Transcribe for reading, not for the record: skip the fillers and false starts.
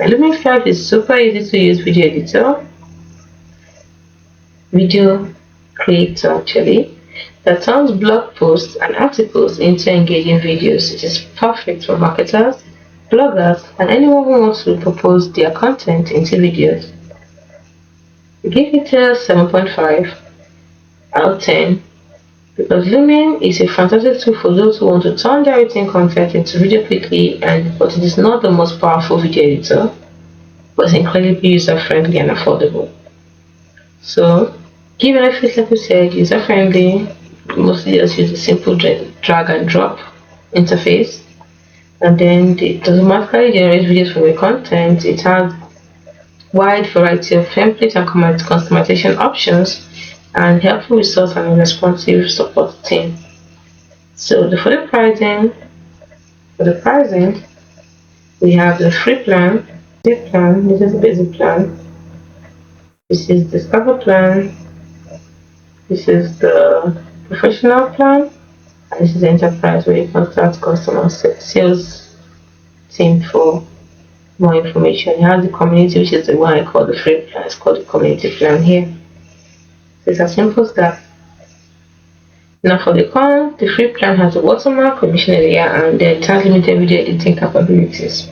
Now, LUMEN5 is super easy to use video creator actually, that turns blog posts and articles into engaging videos. It is perfect for marketers, bloggers, and anyone who wants to propose their content into videos. We give it a 7.5 out of 10 because Lumen is a fantastic tool for those who want to turn their written content into video quickly, but it is not the most powerful video editor, but it's incredibly user-friendly and affordable. So, key benefits, like we said, user-friendly, mostly just use a simple drag and drop interface, and then it automatically generates videos from your content. It has wide variety of templates and customization options, and helpful resource and a responsive support team. So for the pricing, we have the free plan. This is the basic plan. This is the starter plan. This is the professional plan. And this is the enterprise, where you contact customer sales team for more information. You have the community, which is the one I call the free plan. It's called the community plan here. So it's as simple as that. Now for the con, the free plan has a watermark, commission area, and then it has limited video editing capabilities.